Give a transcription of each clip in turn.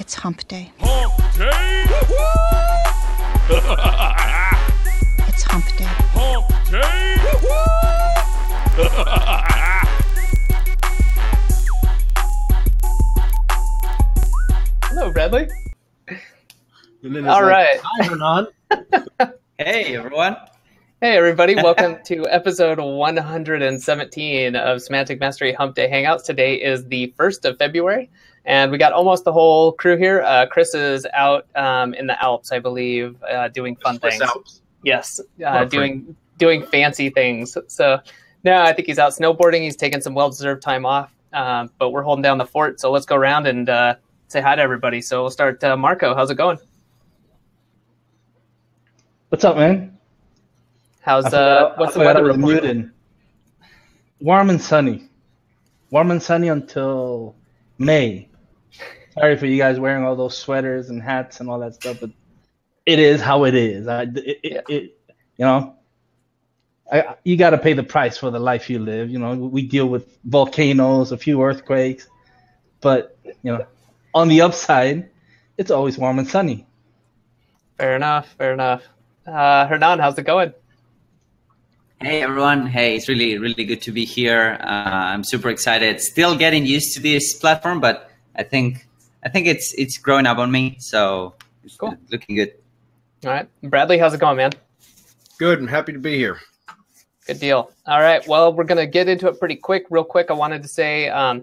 It's hump day. Hump day! It's hump day. Hump day! Hello, Bradley. All right. Hi, Hernan. Hey, everyone. Hey, everybody. Welcome to episode 117 of Semantic Mastery Hump Day Hangouts. Today is the 1st of February, and we got almost the whole crew here. Chris is out in the Alps, I believe, doing fun things. Alps. Yes, doing fancy things. So, no, I think he's out snowboarding. He's taking some well-deserved time off, but we're holding down the fort. So let's go around and say hi to everybody. So we'll start. Marco, how's it going? What's up, man? How's what's the weather report? Muted. Warm and sunny. Warm and sunny until May. Sorry for you guys wearing all those sweaters and hats and all that stuff, but it is how it is. You got to pay the price for the life you live. You know, we deal with volcanoes, a few earthquakes, but on the upside, it's always warm and sunny. Fair enough. Fair enough. Hernan, how's it going? Hey, everyone. Hey, it's really, really good to be here. I'm super excited. Still getting used to this platform, but I think it's growing up on me, so it's cool. Looking good. All right. Bradley, how's it going, man? Good. I'm happy to be here. Good deal. All right. Well, we're going to get into it real quick. I wanted to say a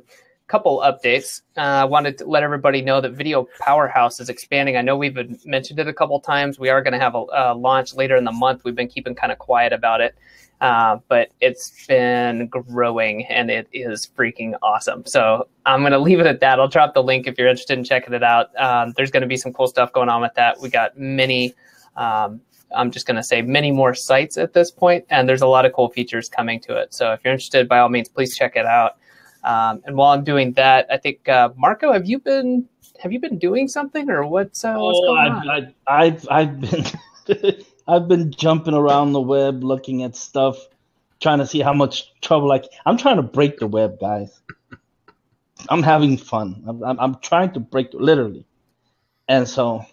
couple updates. I wanted to let everybody know that Video Powerhouse is expanding. I know we've mentioned it a couple times. We are going to have a launch later in the month. We've been keeping kind of quiet about it. But it's been growing and it is freaking awesome. So I'm going to leave it at that. I'll drop the link if you're interested in checking it out. There's going to be some cool stuff going on with that. We got many, I'm just going to say many more sites at this point, and there's a lot of cool features coming to it. So if you're interested, by all means, please check it out. And while I'm doing that, I think, Marco, have you been doing something or what's going on? I've been I've been jumping around the web looking at stuff, trying to see how much trouble I'm trying to break the web, guys. I'm having fun. I'm trying to break literally. And so,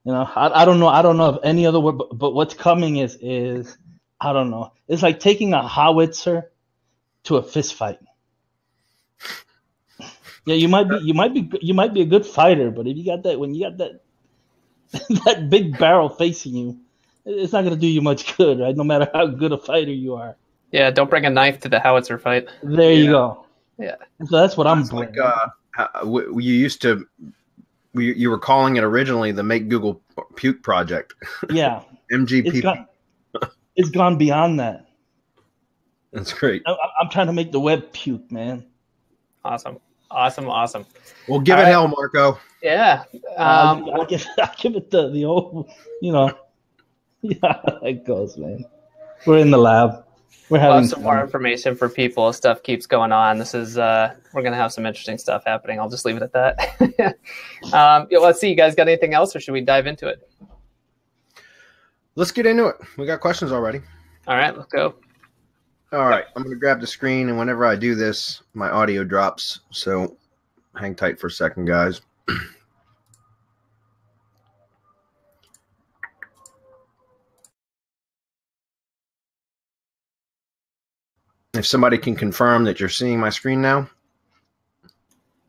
I don't know of any other word, but what's coming is I don't know. It's like taking a howitzer to a fist fight. Yeah, you might be a good fighter, but if you got that that big barrel facing you, it's not going to do you much good, right? No matter how good a fighter you are. Yeah, don't bring a knife to the howitzer fight. There you go. Yeah. And so that's what I'm doing. You were calling it originally the Make Google Puke Project. Yeah. MGP. It's gone beyond that. That's great. I'm trying to make the web puke, man. Awesome. Well, give it hell, Marco. Yeah. I'll give it the old, yeah, it goes, man. We're in the lab. We're having some more information for people as stuff keeps going on. This is, we're going to have some interesting stuff happening. I'll just leave it at that. Let's see. You guys got anything else or should we dive into it? Let's get into it. We got questions already. All right, let's go. All right, I'm going to grab the screen, and whenever I do this, my audio drops. So hang tight for a second, guys. If somebody can confirm that you're seeing my screen now.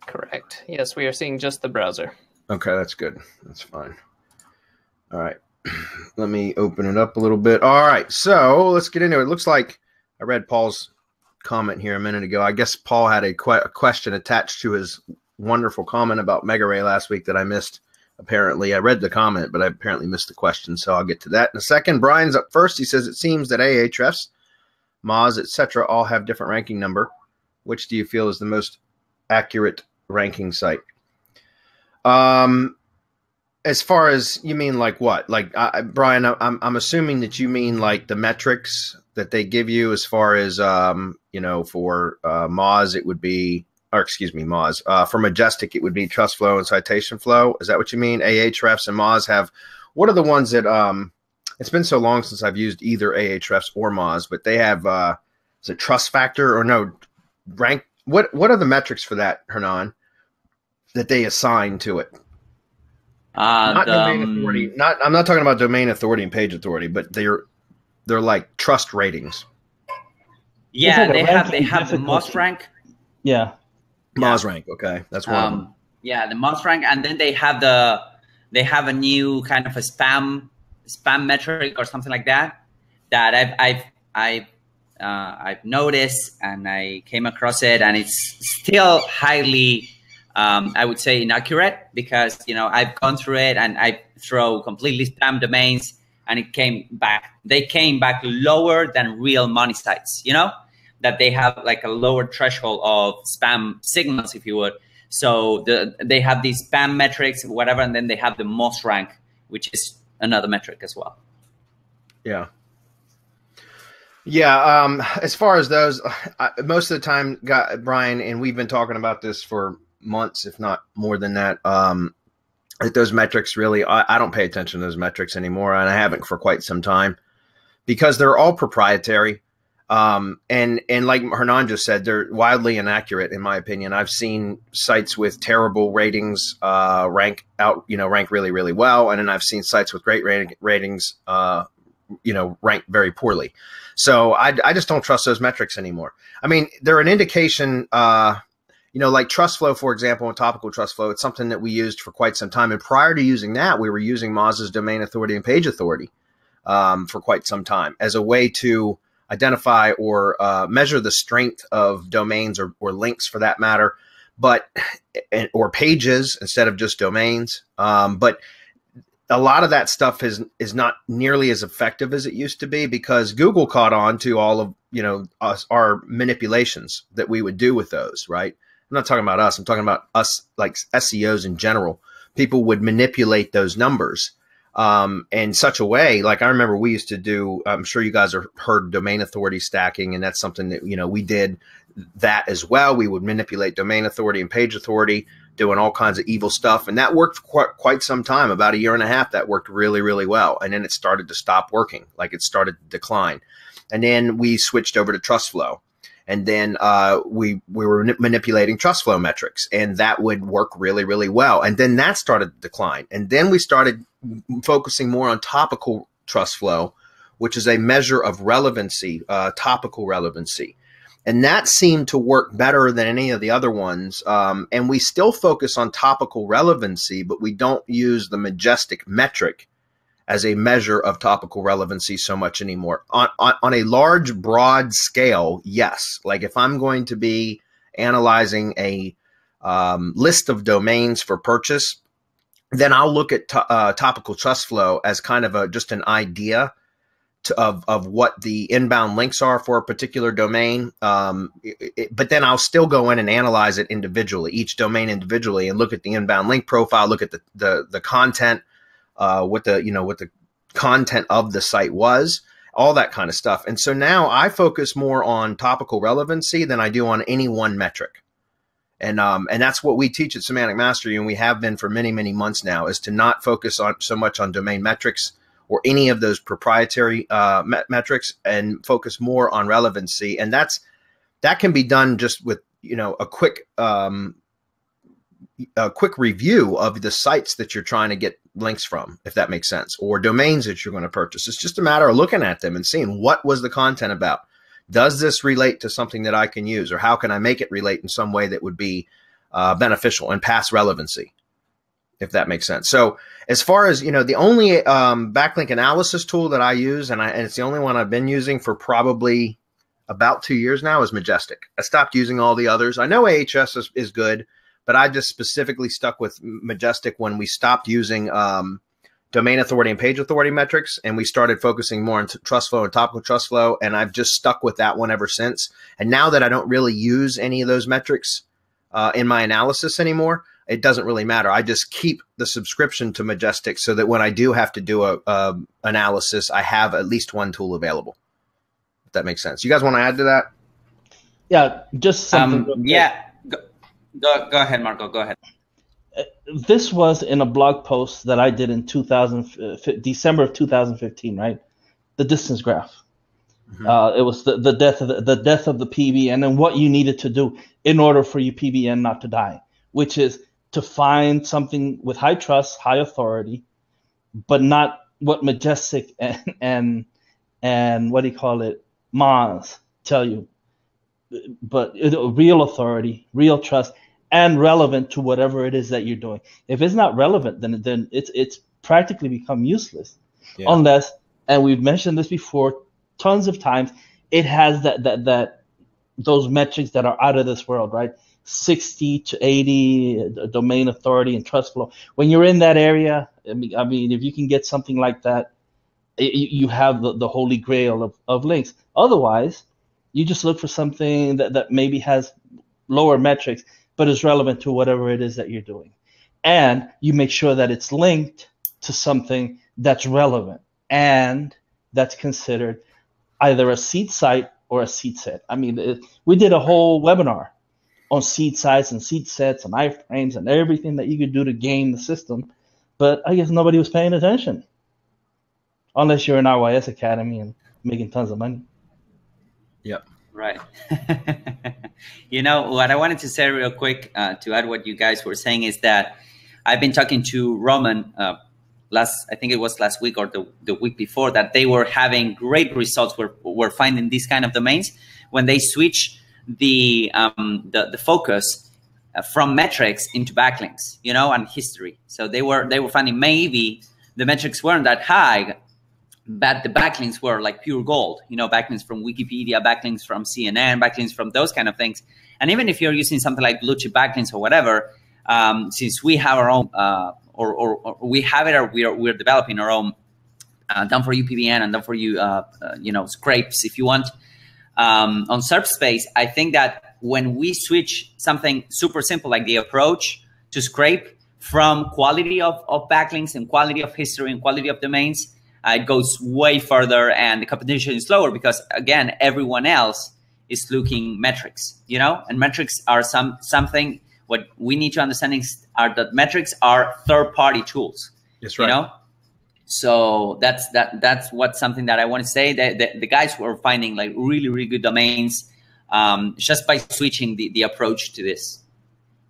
Correct. Yes, we are seeing just the browser. Okay, that's good. That's fine. All right. Let me open it up a little bit. All right, so let's get into it. It looks like I read Paul's comment here a minute ago. I guess Paul had a question attached to his wonderful comment about Megarray last week that I missed, apparently. I read the comment, but I apparently missed the question, so I'll get to that in a second. Brian's up first. He says, it seems that ahrefs, Moz, etc. all have different ranking number. Which do you feel is the most accurate ranking site? As far as, you mean like what? Like, Brian, I'm assuming that you mean like the metrics that they give you as far as, for Moz, it would be, or excuse me, Moz. For Majestic, it would be trust flow and citation flow. Is that what you mean? Ahrefs and Moz have, what are the ones that, it's been so long since I've used either ahrefs or Moz, but they have, is it trust factor or no, rank? What are the metrics for that, Hernan? that they assign to it. Not domain authority. I'm not talking about domain authority and page authority, but they're like trust ratings. Yeah, like they have the most rank. Yeah. Moz rank. Okay, that's one of them. Yeah, the most rank, and then they have a new kind of a spam metric or something like that I've noticed, and I came across it, and it's still highly, I would say, inaccurate, because I've gone through it and I throw completely spam domains, and they came back lower than real money sites. That they have like a lower threshold of spam signals, if you would. So they have these spam metrics, whatever, and then they have the most rank, which is another metric as well. Yeah. Yeah. As far as those, most of the time, Brian, and we've been talking about this for months, if not more than that, that those metrics really, I don't pay attention to those metrics anymore, and I haven't for quite some time, because they're all proprietary. And like Hernan just said, they're wildly inaccurate, in my opinion. I've seen sites with terrible ratings rank really, really well, and then I've seen sites with great ratings rank very poorly. So I just don't trust those metrics anymore. I mean, they're an indication. Like trust flow, for example, and topical trust flow. It's something that we used for quite some time, and prior to using that, we were using Moz's domain authority and page authority for quite some time as a way to identify or measure the strength of domains or links, for that matter, or pages instead of just domains. But a lot of that stuff is not nearly as effective as it used to be, because Google caught on to all of our manipulations that we would do with those. Right? I'm not talking about us. I'm talking about us, like SEOs in general. People would manipulate those numbers in such a way. Like, I remember we used to do, I'm sure you guys have heard domain authority stacking, and that's something that, we did that as well. We would manipulate domain authority and page authority, doing all kinds of evil stuff. And that worked for quite some time, about a year and a half. That worked really, really well. And then it started to stop working, like it started to decline. And then we switched over to trust flow. And then we were manipulating trust flow metrics, and that would work really, really well. And then that started to decline. And then we started focusing more on topical trust flow, which is a measure of relevancy, topical relevancy. And that seemed to work better than any of the other ones. And we still focus on topical relevancy, but we don't use the Majestic metric as a measure of topical relevancy so much anymore. On a large, broad scale, yes. Like if I'm going to be analyzing a list of domains for purchase, then I'll look at topical trust flow as kind of just an idea of what the inbound links are for a particular domain. But then I'll still go in and analyze it individually, each domain individually, and look at the inbound link profile, look at the content, what the content of the site was, all that kind of stuff. And so now I focus more on topical relevancy than I do on any one metric. And that's what we teach at Semantic Mastery, and we have been for many, many months now, is to not focus on so much on domain metrics or any of those proprietary metrics, and focus more on relevancy. And that can be done just with a quick review of the sites that you're trying to get links from, if that makes sense, or domains that you're going to purchase. It's just a matter of looking at them and seeing what was the content about. Does this relate to something that I can use, or how can I make it relate in some way that would be beneficial and pass relevancy, if that makes sense. So as far as, the only backlink analysis tool that I use, and it's the only one I've been using for probably about 2 years now, is Majestic. I stopped using all the others. I know AHS is good, but I just specifically stuck with Majestic when we stopped using domain authority and page authority metrics, and we started focusing more on trust flow and topical trust flow, and I've just stuck with that one ever since. And now that I don't really use any of those metrics in my analysis anymore, it doesn't really matter. I just keep the subscription to Majestic so that when I do have to do a analysis, I have at least one tool available, if that makes sense. You guys want to add to that? Yeah, just something. Yeah. Go ahead, Marco. Go ahead. This was in a blog post that I did in December of 2015, right? The distance graph. Mm-hmm. It was the death of the PB, and then what you needed to do in order for your PBN not to die, which is to find something with high trust, high authority, but not what Majestic and what do you call it, Moz tell you, but real authority, real trust, and relevant to whatever it is that you're doing. If it's not relevant, then it's practically become useless, unless, and we've mentioned this before tons of times, it has that those metrics that are out of this world, right? 60 to 80 domain authority and trust flow. When you're in that area, I mean, if you can get something like that, you have the holy grail of links. Otherwise, you just look for something that maybe has lower metrics, but is relevant to whatever it is that you're doing. And you make sure that it's linked to something that's relevant and that's considered either a seed site or a seed set. I mean, we did a whole webinar on seed sites and seed sets and iframes and everything that you could do to game the system, but I guess nobody was paying attention. Unless you're an RYS Academy and making tons of money. Yep. Right. You know, what I wanted to say real quick to add what you guys were saying is that I've been talking to Roman I think it was last week or the week before, that they were having great results. We're finding these kind of domains when they switch the focus from metrics into backlinks, you know, and history. So they were finding maybe the metrics weren't that high, but the backlinks were like pure gold, you know, backlinks from Wikipedia, backlinks from CNN, backlinks from those kind of things. And even if you're using something like blue chip backlinks or whatever, since we have our own, or we have it, or we're developing our own done for you PBN and done for you, you know, scrapes if you want. On SERP space, I think that when we switch something super simple like the approach to scrape from quality of backlinks and quality of history and quality of domains, it goes way further and the competition is lower because, again, everyone else is looking metrics, you know, and metrics are something. What we need to understand are that metrics are third-party tools. That's right. You know, so that's what something that I want to say. That the guys were finding like really good domains just by switching the approach to this.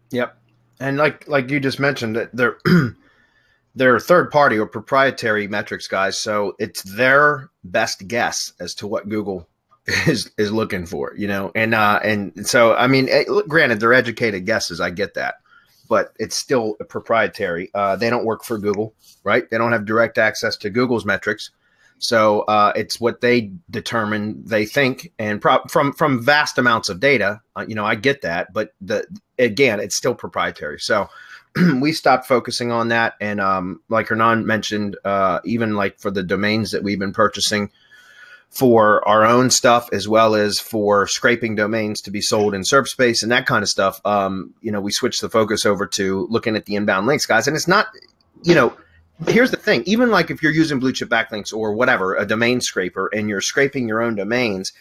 Yep, and like you just mentioned, that they're third-party or proprietary metrics, guys. So it's their best guess as to what Google is looking for, you know, and so I mean, granted, they're educated guesses. I get that, but it's still proprietary. They don't work for Google, right? They don't have direct access to Google's metrics, so it's what they determine. They think, and from vast amounts of data, you know, I get that, but again, it's still proprietary. So we stopped focusing on that, and like Hernan mentioned, even like for the domains that we've been purchasing for our own stuff, as well as for scraping domains to be sold in SERP space and that kind of stuff, you know, we switched the focus over to looking at the inbound links, guys. And it's not, you know, here's the thing. Even like if you're using blue chip backlinks or whatever, a domain scraper, and you're scraping your own domains,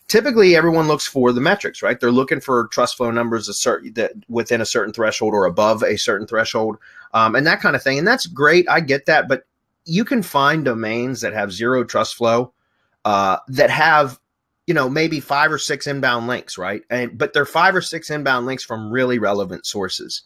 typically everyone looks for the metrics, right? They're looking for trust flow numbers that within a certain threshold or above a certain threshold, and that kind of thing. And that's great. I get that. But you can find domains that have zero trust flow, that have, you know, maybe 5 or 6 inbound links, right? But they're 5 or 6 inbound links from really relevant sources.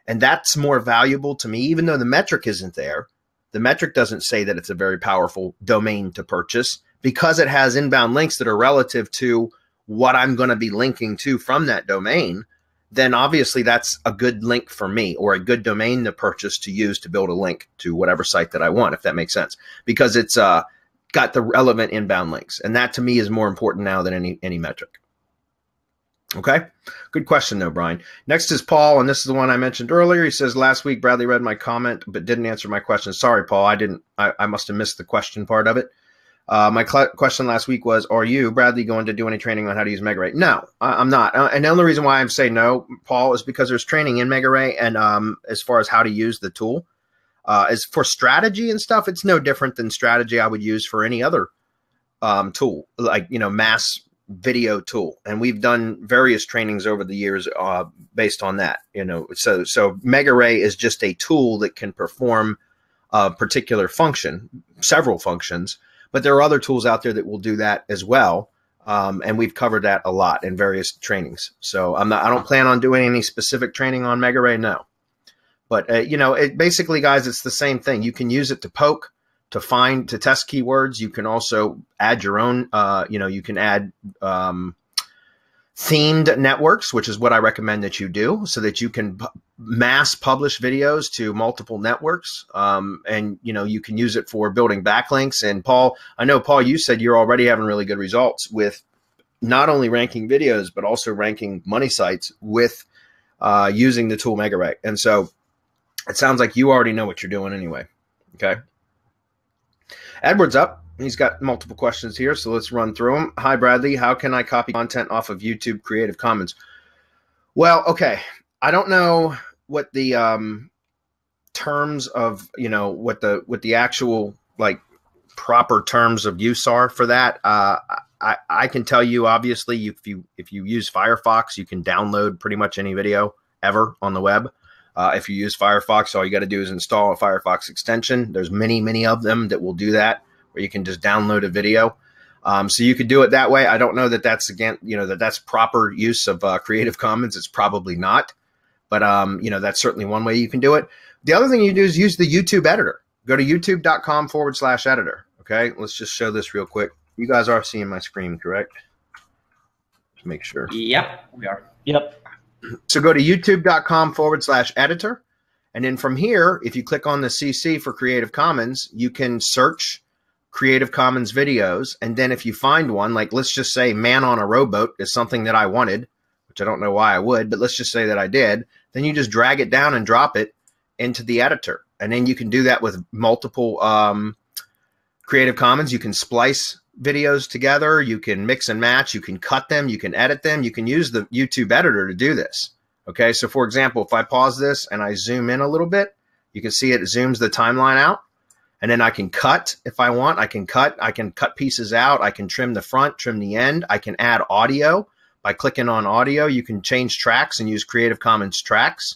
And that's more valuable to me, even though the metric isn't there. The metric doesn't say that it's a very powerful domain to purchase, because it has inbound links that are relative to what I'm going to be linking to from that domain. Then obviously that's a good link for me, or a good domain to purchase to use to build a link to whatever site that I want, if that makes sense, because it's got the relevant inbound links. And that to me is more important now than any metric. Okay. Good question though, Brian. Next is Paul. And this is the one I mentioned earlier. He says, last week, Bradley read my comment, but didn't answer my question. Sorry, Paul. I must have missed the question part of it. My question last week was, are you, Bradley, going to do any training on how to use Megarray? No, I'm not. And the only reason why I'm saying no, Paul, is because there's training in Megarray. And as far as how to use the tool, as for strategy and stuff, it's no different than strategy I would use for any other tool, like, you know, mass video tool. And we've done various trainings over the years based on that, you know. So Megarray is just a tool that can perform a particular function, several functions, but there are other tools out there that will do that as well. And we've covered that a lot in various trainings. So I don't plan on doing any specific training on Megarray, no. But you know, basically, guys, it's the same thing. You can use it to poke, to find, to test keywords. You can also add your own. You know, you can add themed networks, which is what I recommend that you do, so that you can mass publish videos to multiple networks. And, you know, you can use it for building backlinks. And Paul, I know, Paul, you said you're already having really good results with not only ranking videos, but also ranking money sites with using the tool Megarray. And so it sounds like you already know what you're doing anyway. Okay. Edward's up. He's got multiple questions here, so let's run through them. Hi, Bradley. How can I copy content off of YouTube Creative Commons? Well, okay. I don't know what the terms of, you know, what the actual like proper terms of use are for that. I can tell you, obviously, if you use Firefox, you can download pretty much any video ever on the web. If you use Firefox, all you got to do is install a Firefox extension. There's many of them that will do that, where you can just download a video. So you could do it that way. I don't know that that's, again, you know, that's proper use of Creative Commons. It's probably not, but you know, that's certainly one way you can do it. The other thing you do is use the YouTube editor. Go to youtube.com/editor. Okay, let's just show this real quick. You guys are seeing my screen, correct? Just make sure. Yep, we are. Yep. So go to youtube.com/editor. And then from here, if you click on the CC for Creative Commons, you can search Creative Commons videos. And then if you find one, like let's just say Man on a Rowboat is something that I wanted, which I don't know why I would, but let's just say that I did, then you just drag it down and drop it into the editor. And then you can do that with multiple Creative Commons. You can splice videos together. You can mix and match. You can cut them. You can edit them. You can use the YouTube editor to do this. Okay, so for example, if I pause this and I zoom in a little bit, you can see it zooms the timeline out. And then I can cut if I want. I can cut pieces out. I can trim the front, trim the end. I can add audio. By clicking on audio, you can change tracks and use Creative Commons tracks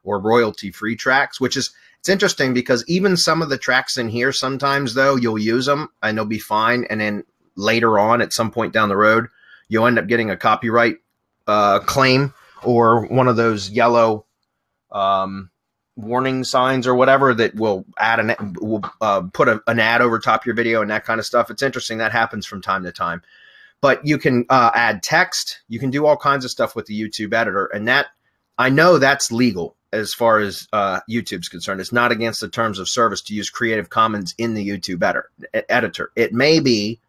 or royalty-free tracks, which is, it's interesting because even some of the tracks in here, sometimes though, you'll use them and they'll be fine. And then later on, at some point down the road, you'll end up getting a copyright claim or one of those yellow warning signs or whatever that will put an ad over top of your video and that kind of stuff. It's interesting. That happens from time to time. But you can add text. You can do all kinds of stuff with the YouTube editor. And that, I know that's legal as far as YouTube's concerned. It's not against the terms of service to use Creative Commons in the YouTube editor. It may be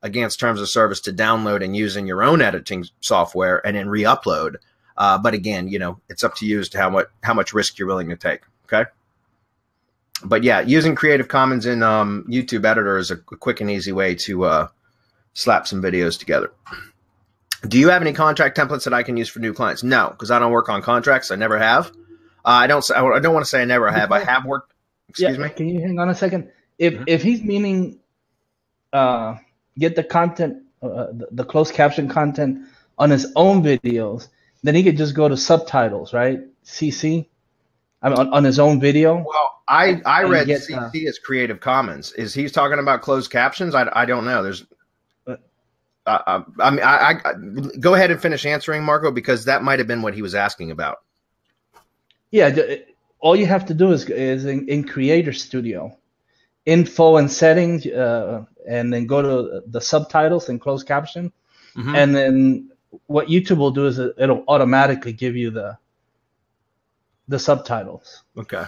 against terms of service to download and use in your own editing software and then re-upload. But again, you know, it's up to you as to how much risk you're willing to take. Okay. But yeah, using Creative Commons in YouTube editor is a quick and easy way to slap some videos together. Do you have any contract templates that I can use for new clients? No, because I don't work on contracts. I never have. I don't want to say I never have. I have worked. Excuse me. Can you hang on a second? If he's meaning get the content, the closed caption content on his own videos, then he could just go to subtitles, right? CC, I mean, on his own video. Well, I read CC as Creative Commons. Is he's talking about closed captions? I don't know. There's. I mean, go ahead and finish answering, Marco, because that might have been what he was asking about. Yeah, all you have to do is in Creator Studio, info and settings, and then go to the subtitles and closed caption, and then what YouTube will do is it'll automatically give you the subtitles. Okay.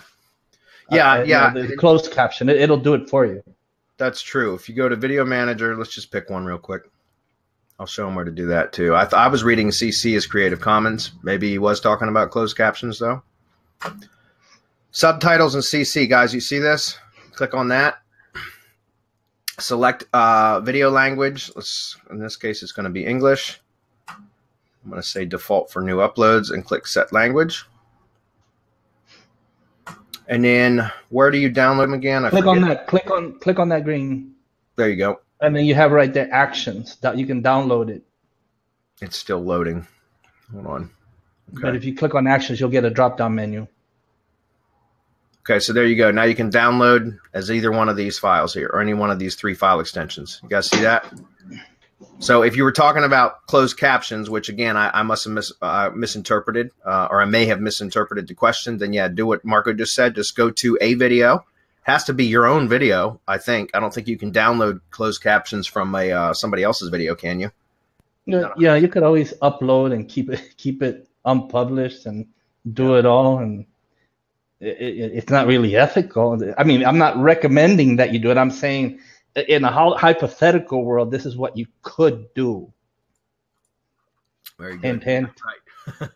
Yeah, the closed caption, it'll do it for you. That's true. If you go to Video Manager, let's just pick one real quick. I'll show him where to do that too. I was reading CC as Creative Commons. Maybe he was talking about closed captions though. Subtitles and CC, guys. You see this? Click on that. Select video language. In this case, it's going to be English. I'm going to say default for new uploads and click set language. And then where do you download them again? Click on that. Click on that green. There you go. And then you have right there actions that you can download it. It's still loading. Hold on. Okay. But if you click on actions, you'll get a drop-down menu. Okay, so there you go. Now you can download as either one of these files here or any one of these 3 file extensions. You guys see that? So if you were talking about closed captions, which again, I must have misinterpreted, or I may have misinterpreted the question, then yeah, do what Marco just said. Just go to a video. Has to be your own video, I think. I don't think you can download closed captions from a somebody else's video, can you? Yeah, you could always upload and keep it unpublished and do it all, and it's not really ethical. I mean, I'm not recommending that you do it. I'm saying in a hypothetical world, this is what you could do. Very good. Hint, hint. Right.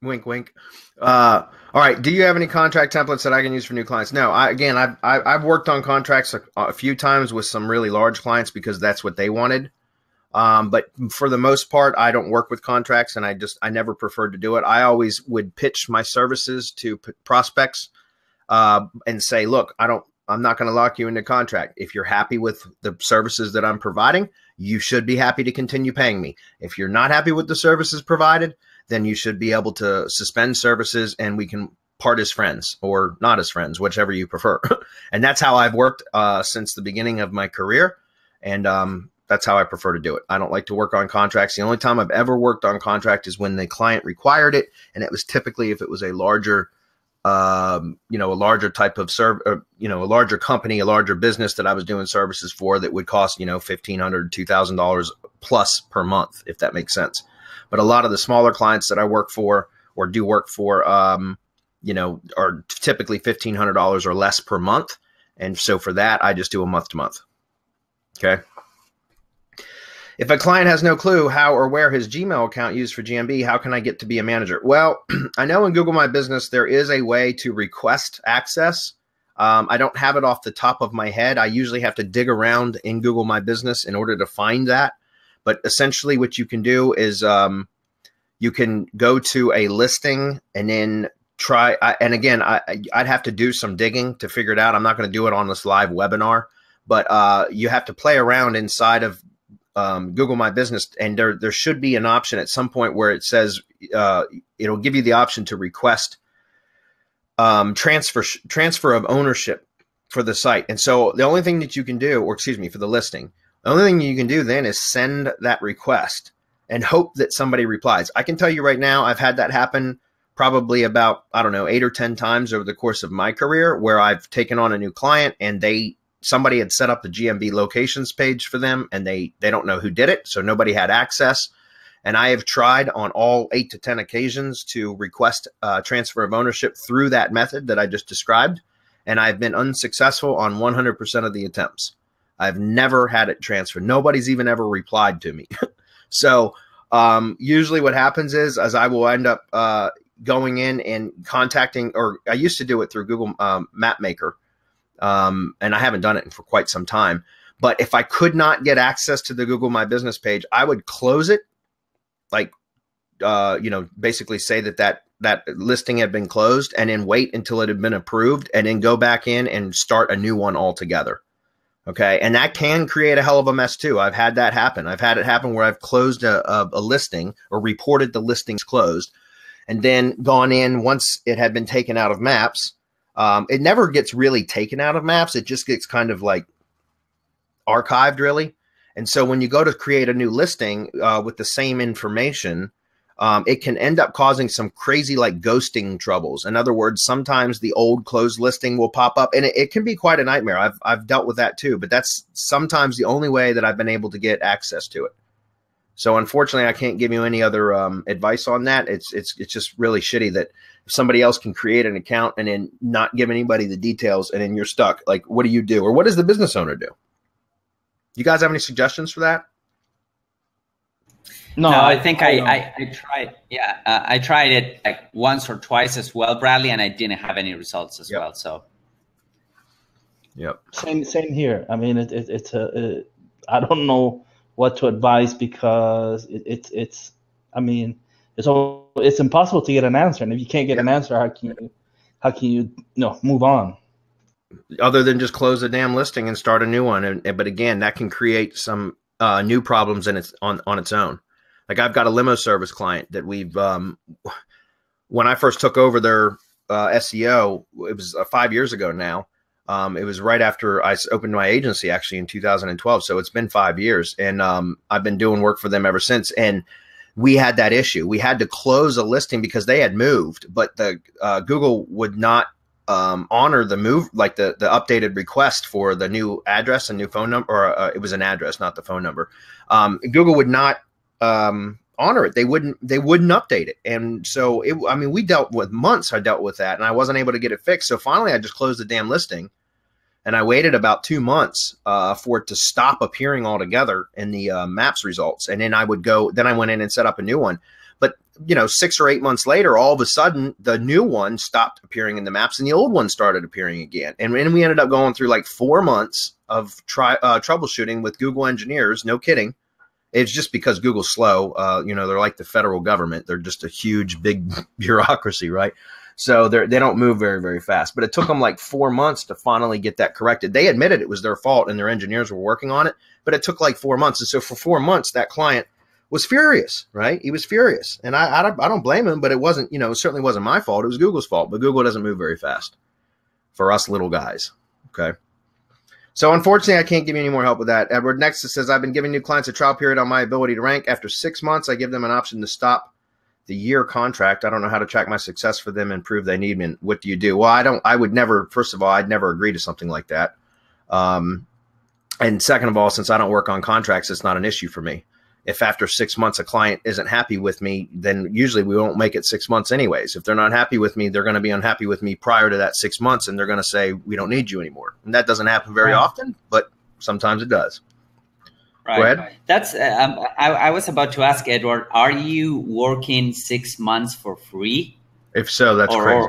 Wink, wink. All right. Do you have any contract templates that I can use for new clients? No. I've worked on contracts a few times with some really large clients because that's what they wanted. But for the most part, I don't work with contracts, and I never preferred to do it. I always would pitch my services to prospects, and say, look, I'm not going to lock you into contract. If you're happy with the services that I'm providing, you should be happy to continue paying me. If you're not happy with the services provided, then you should be able to suspend services and we can part as friends or not as friends, whichever you prefer. And that's how I've worked since the beginning of my career. And that's how I prefer to do it. I don't like to work on contracts. The only time I've ever worked on contract is when the client required it. And it was typically if it was a larger a larger type of a larger company, a larger business that I was doing services for that would cost, $1,500, $2,000 plus per month, if that makes sense. But a lot of the smaller clients that I work for or do work for, are typically $1,500 or less per month. And so for that, I just do a month to month. Okay. If a client has no clue how or where his Gmail account used for GMB, how can I get to be a manager? Well, I know in Google My Business, there is a way to request access. I don't have it off the top of my head. I usually have to dig around in Google My Business in order to find that. But essentially what you can do is you can go to a listing and then try. And again, I'd have to do some digging to figure it out. I'm not going to do it on this live webinar, but you have to play around inside of Google My Business, and there should be an option at some point where it says it'll give you the option to request transfer of ownership for the site. And so the only thing that you can do, or excuse me, for the listing, the only thing you can do then is send that request and hope that somebody replies. I can tell you right now, I've had that happen probably about, 8 or 10 times over the course of my career where I've taken on a new client and somebody had set up the GMB locations page for them and they don't know who did it. So nobody had access. And I have tried on all 8 to 10 occasions to request transfer of ownership through that method that I just described. And I've been unsuccessful on 100% of the attempts. I've never had it transferred. Nobody's even ever replied to me. So usually what happens is I will end up going in and contacting, or I used to do it through Google Map Maker. And I haven't done it for quite some time. But if I could not get access to the Google My Business page, I would close it, basically say that listing had been closed, and then wait until it had been approved, and then go back in and start a new one altogether. Okay, and that can create a hell of a mess too. I've had that happen. I've had it happen where I've closed a listing or reported the listings closed, and then gone in once it had been taken out of Maps. It never gets really taken out of Maps. It just gets kind of like archived, really. And so when you go to create a new listing with the same information, it can end up causing some crazy like ghosting troubles. In other words, sometimes the old closed listing will pop up, and it can be quite a nightmare. I've dealt with that too, but that's sometimes the only way that I've been able to get access to it. So unfortunately, I can't give you any other advice on that. It's just really shitty that somebody else can create an account and then not give anybody the details, and then you're stuck. Like, what do you do? Or what does the business owner do? You guys have any suggestions for that? No, I think I tried. Yeah, I tried it like once or twice as well, Bradley, and I didn't have any results as well. So, yep. Same here. I mean, I don't know what to advise because it's impossible to get an answer, and if you can't get an answer, how can you move on? Other than just close the damn listing and start a new one. But again, that can create some new problems on its own. Like I've got a limo service client that we've, when I first took over their SEO, it was 5 years ago now. It was right after I opened my agency, actually, in 2012. So it's been 5 years, and I've been doing work for them ever since. And we had that issue. We had to close a listing because they had moved, but the Google would not honor the move, like the updated request for the new address and new phone number, or it was an address, not the phone number. Google would not honor it. They wouldn't update it. And so I mean, we dealt with months. I dealt with that, and I wasn't able to get it fixed. So finally I just closed the damn listing, and I waited about 2 months for it to stop appearing altogether in the maps results. And then I went in and set up a new one. But, 6 or 8 months later, all of a sudden, the new one stopped appearing in the maps and the old one started appearing again. And then we ended up going through like 4 months of troubleshooting with Google engineers. No kidding. It's just because Google's slow. They're like the federal government. They're just a huge, big bureaucracy, right? So they don't move very, very fast. But it took them like 4 months to finally get that corrected. They admitted it was their fault and their engineers were working on it, but it took like 4 months. And so for 4 months, that client was furious, right? He was furious. And I don't blame him, but it wasn't, it certainly wasn't my fault. It was Google's fault, but Google doesn't move very fast for us little guys. Okay. So unfortunately, I can't give you any more help with that. Edward next says, I've been giving new clients a trial period on my ability to rank. After 6 months, I give them an option to stop the year contract. I don't know how to track my success for them and prove they need me. And what do you do? Well, first of all, I'd never agree to something like that. And second of all, since I don't work on contracts, it's not an issue for me. If after 6 months a client isn't happy with me, then usually we won't make it 6 months anyways. If they're not happy with me, they're going to be unhappy with me prior to that 6 months, and they're going to say, we don't need you anymore. And that doesn't happen very often, but sometimes it does. Right. Go ahead. That's I was about to ask Edward, are you working 6 months for free? If so, that's crazy.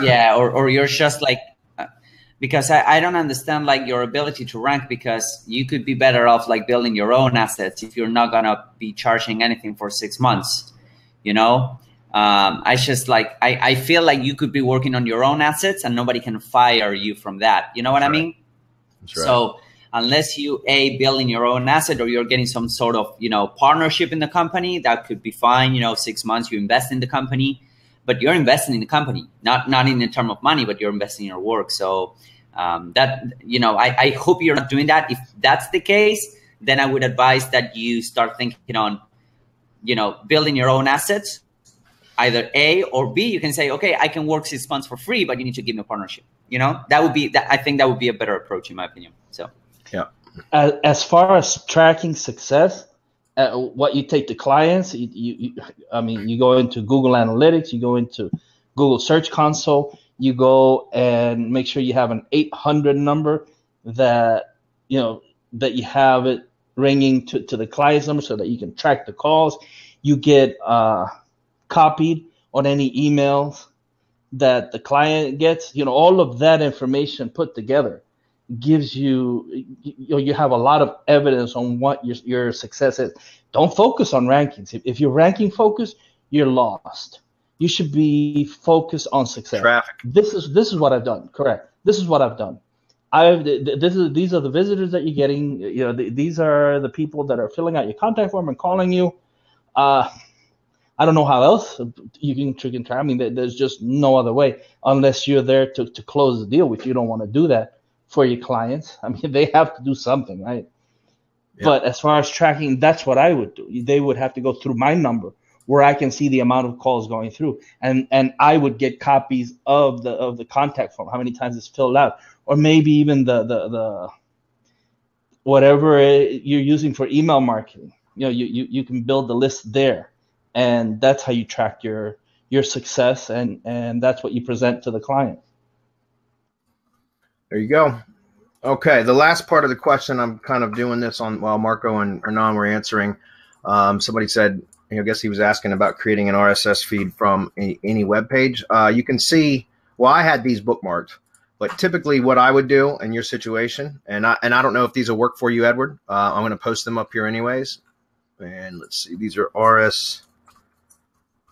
Or you're just like, because I don't understand like your ability to rank, because you could be better off like building your own assets if you're not gonna be charging anything for 6 months, I feel like you could be working on your own assets and nobody can fire you from that. You know what I mean? That's right. So unless you building your own asset or you're getting some sort of, partnership in the company, that could be fine. 6 months you invest in the company, but you're investing in the company, not in the term of money, but you're investing in your work. So I hope you're not doing that. If that's the case, then I would advise that you start thinking on, building your own assets, either A or B. You can say, okay, I can work 6 months for free, but you need to give me a partnership. That would be I think that would be a better approach in my opinion. So, yeah. As far as tracking success, what you take to clients, you go into Google Analytics, you go into Google Search Console, you go and make sure you have an 800 number that you have it ringing to the client's number so that you can track the calls. You get copied on any emails that the client gets. All of that information put together gives you have a lot of evidence on what your success is. Don't focus on rankings. If you're ranking focused, you're lost. You should be focused on success. Traffic. This is what I've done. Correct. This is what I've done. These are the visitors that you're getting. These are the people that are filling out your contact form and calling you. I don't know how else you can try. I mean, there's just no other way unless you're there to close the deal, which you don't want to do that for your clients. I mean, they have to do something, right? Yeah. But as far as tracking, that's what I would do. They would have to go through my number where I can see the amount of calls going through, and I would get copies of the contact form, how many times it's filled out, or maybe even the whatever you're using for email marketing. You can build the list there, and that's how you track your success, and that's what you present to the client. There you go. Okay, the last part of the question, I'm kind of doing this while Marco and Hernan were answering. Somebody said, I guess he was asking about creating an RSS feed from any web page. You can see, well, I had these bookmarked, but typically what I would do in your situation, and I don't know if these will work for you, Edward. I'm going to post them up here anyways. And let's see, these are RSS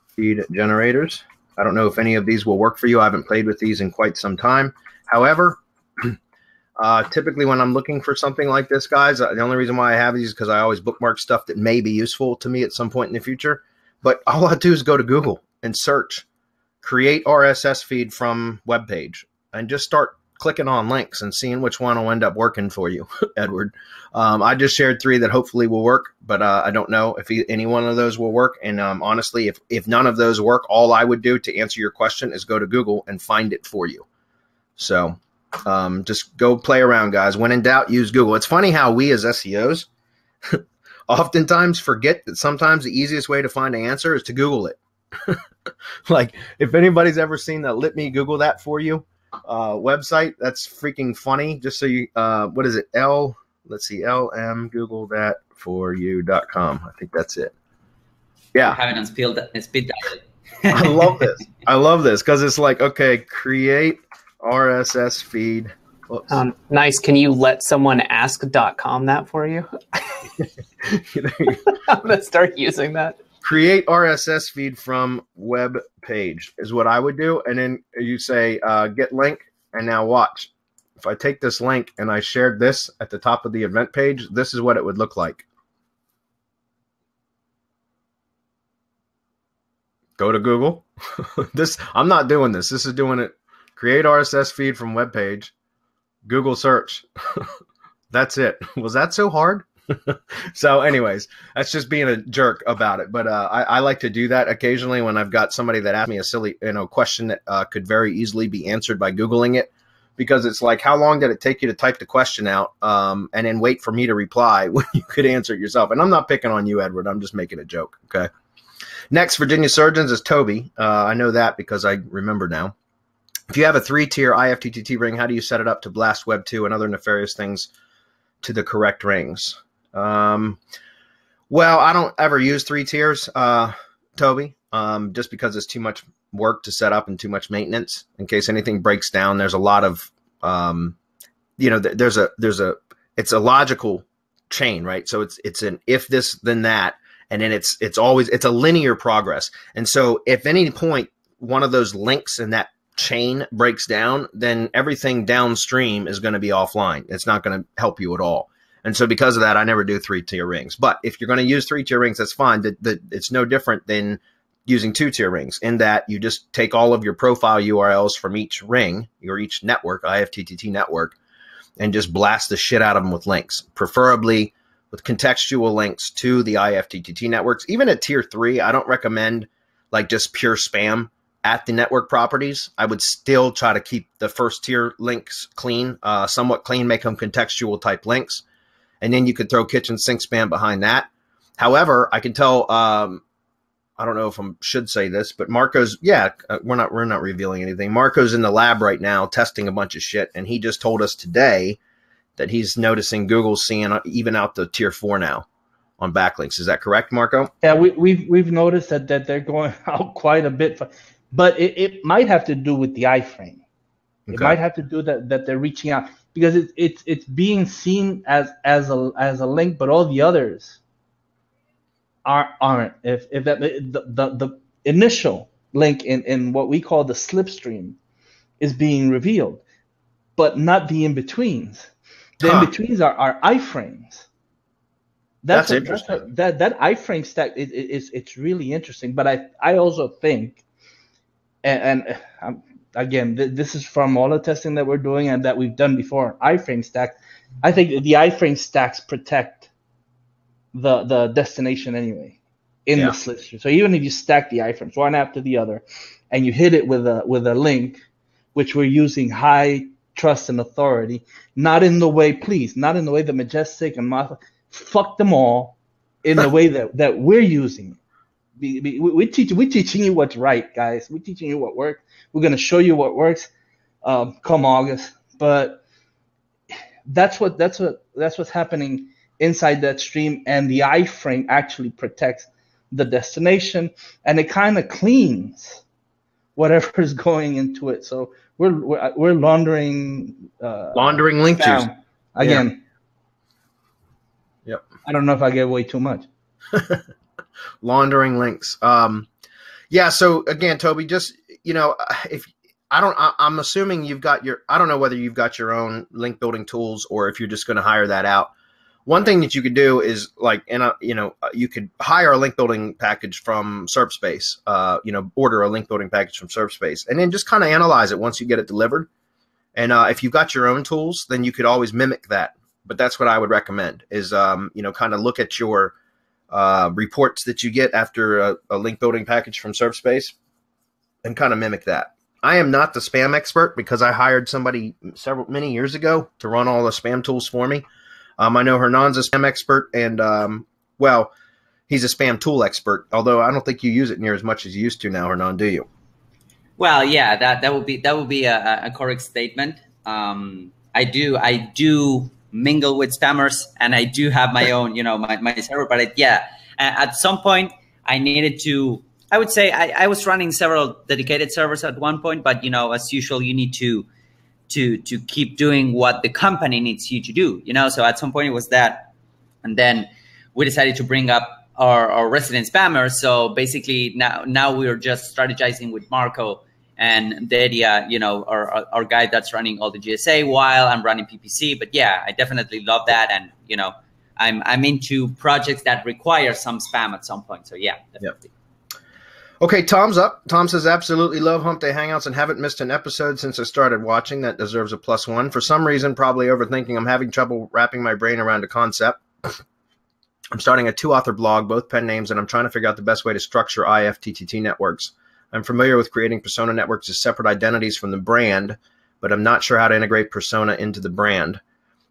feed generators. I don't know if any of these will work for you. I haven't played with these in quite some time. However, typically when I'm looking for something like this, guys, the only reason why I have these is because I always bookmark stuff that may be useful to me at some point in the future. But all I do is go to Google and search create RSS feed from web page and just start clicking on links and seeing which one will end up working for you, Edward. I just shared 3 that hopefully will work, but I don't know if any one of those will work. And honestly, if none of those work, all I would do to answer your question is go to Google and find it for you. So just go play around, guys. When in doubt, use Google. It's funny how we as SEOs oftentimes forget that sometimes the easiest way to find an answer is to Google it. Like, if anybody's ever seen that Let Me Google That For You website, that's freaking funny. Just so you, what is it? Let's see, lmgooglethatforyou.com. I think that's it. Yeah. I have it on speed dial. I love this. I love this because it's like, okay, create RSS feed. Nice. Can you let someone ask.com that for you? I'm going to start using that. Create RSS feed from web page is what I would do. And then you say, get link. And now watch. If I take this link and I shared this at the top of the event page, this is what it would look like. Go to Google. I'm not doing this. This is doing it. Create RSS feed from web page. Google search. That's it. Was that so hard? So anyways, that's just being a jerk about it. But I like to do that occasionally when I've got somebody that asks me a silly question that could very easily be answered by Googling it. Because it's like, how long did it take you to type the question out and then wait for me to reply when you could answer it yourself? And I'm not picking on you, Edward. I'm just making a joke. Okay. Next, Virginia Surgeons is Toby. I know that because I remember now. If you have a 3-tier IFTTT ring, how do you set it up to blast Web 2 and other nefarious things to the correct rings? Well, I don't ever use 3 tiers, Toby, just because it's too much work to set up and too much maintenance. In case anything breaks down, there's a lot of, it's a logical chain, right? So it's an if this, then that. And then it's a linear progress. And so if at any point one of those links in that chain breaks down, then everything downstream is going to be offline. It's not going to help you at all. And so because of that, I never do 3-tier rings. But if you're going to use 3-tier rings, that's fine. It's no different than using 2-tier rings in that you just take all of your profile URLs from each ring or each network, IFTTT network, and just blast the shit out of them with links, preferably with contextual links to the IFTTT networks. Even at tier 3, I don't recommend like just pure spam at the network properties. I would still try to keep the first tier links clean, somewhat clean, make them contextual type links. And then you could throw kitchen sink spam behind that. However, I can tell, I don't know if I should say this, but Marco's, we're not revealing anything. Marco's in the lab right now testing a bunch of shit. And he just told us today that he's noticing Google seeing even out the tier 4 now on backlinks. Is that correct, Marco? Yeah, we've noticed that they're going out quite a bit, but it might have to do with the iframe. Okay. It might have to do that they're reaching out because it's being seen as a link, but all the others aren't. If that the initial link in what we call the slipstream is being revealed, but not the in-betweens. The in-betweens are iframes. That's interesting. That iframe stack it's really interesting. But I also think, and again, this is from all the testing that we're doing and that we've done before. Iframe stack. I think the iframe stacks protect the destination anyway in the slipstream. So even if you stack the iframes one after the other, and you hit it with a link, which we're using high trust and authority, not in the way the Majestic and Martha, fuck them all, in the way that we're using it. We're teaching you what's right, guys. We're teaching you what works. We're going to show you what works come August. But that's what's happening inside that stream, and the iframe actually protects the destination, and it kind of cleans whatever is going into it. So we're laundering link juice again. Yeah. Yep. I don't know if I gave away too much. Laundering links. So again, Toby, just I'm assuming you've got I don't know whether you've got your own link building tools or if you're just going to hire that out. One thing that you could do is you could hire a link building package from SerpSpace, order a link building package from SerpSpace, and then just kind of analyze it once you get it delivered And if you've got your own tools, then you could always mimic that. But that's what I would recommend is, you know, kind of look at your reports that you get after a link building package from ServSpace and kind of mimic that. I am not the spam expert because I hired somebody many years ago to run all the spam tools for me. I know Hernan's a spam expert, and well, he's a spam tool expert. Although I don't think you use it near as much as you used to now, Hernan, do you? Well, yeah, that would be a correct statement. I do mingle with spammers, and I do have my own, you know, my server. But yeah, at some point I needed to. I would say I was running several dedicated servers at one point, but you know, as usual, you need to keep doing what the company needs you to do. You know, so at some point it was that, and then we decided to bring up our resident spammers. So basically now we're just strategizing with Marco and Dedia, you know, our guy that's running all the GSA while I'm running PPC. But yeah, I definitely love that. And, you know, I'm into projects that require some spam at some point. So yeah, definitely. Yep. Okay, Tom's up. Tom says, absolutely love Hump Day Hangouts and haven't missed an episode since I started watching. That deserves a +1. For some reason, probably overthinking, I'm having trouble wrapping my brain around a concept. I'm starting a 2-author blog, both pen names, and I'm trying to figure out the best way to structure IFTTT networks. I'm familiar with creating persona networks as separate identities from the brand, but I'm not sure how to integrate persona into the brand.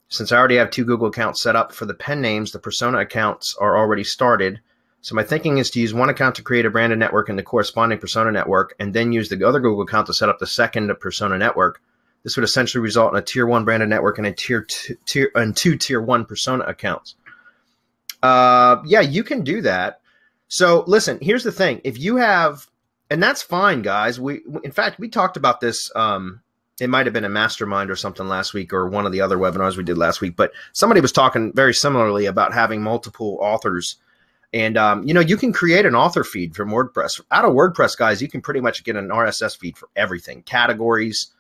Since I already have 2 Google accounts set up for the pen names, the persona accounts are already started. So my thinking is to use one account to create a branded network in the corresponding persona network, and then use the other Google account to set up the second persona network. This would essentially result in a tier 1 branded network and two tier 1 persona accounts. Yeah, you can do that. So listen, here's the thing. If you have, and that's fine, guys. In fact, we talked about this. It might have been a mastermind or something last week, or one of the other webinars we did last week, but somebody was talking very similarly about having multiple authors. And, you know, you can create an author feed from WordPress. Out of WordPress, guys, you can pretty much get an RSS feed for everything. Categories,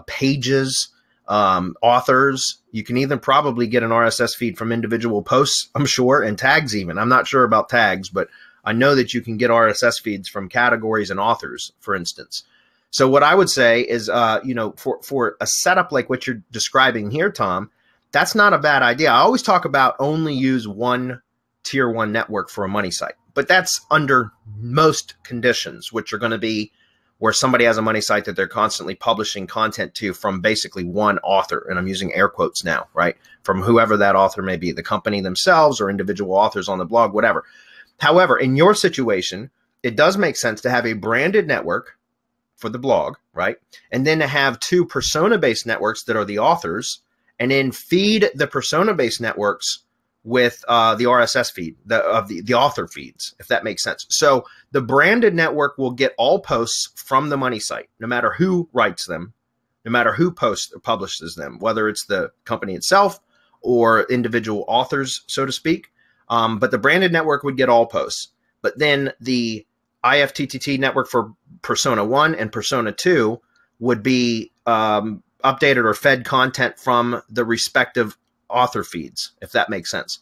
pages, authors. You can even probably get an RSS feed from individual posts, I'm sure, and tags even. I'm not sure about tags, but I know that you can get RSS feeds from categories and authors, for instance. So what I would say is, you know, for a setup like what you're describing here, Tom, that's not a bad idea. I always talk about only use one tier 1 network for a money site, but that's under most conditions, which are going to be where somebody has a money site that they're constantly publishing content to from basically one author. And I'm using air quotes now, right? From whoever that author may be, the company themselves or individual authors on the blog, whatever. However, in your situation, it does make sense to have a branded network for the blog, right? And then to have 2 persona-based networks that are the authors, and then feed the persona-based networks with the RSS feed, the author feeds, if that makes sense. So the branded network will get all posts from the money site, no matter who writes them, no matter who posts or publishes them, whether it's the company itself or individual authors, so to speak. But the branded network would get all posts. But then the IFTTT network for Persona 1 and Persona 2 would be updated or fed content from the respective author feeds, if that makes sense.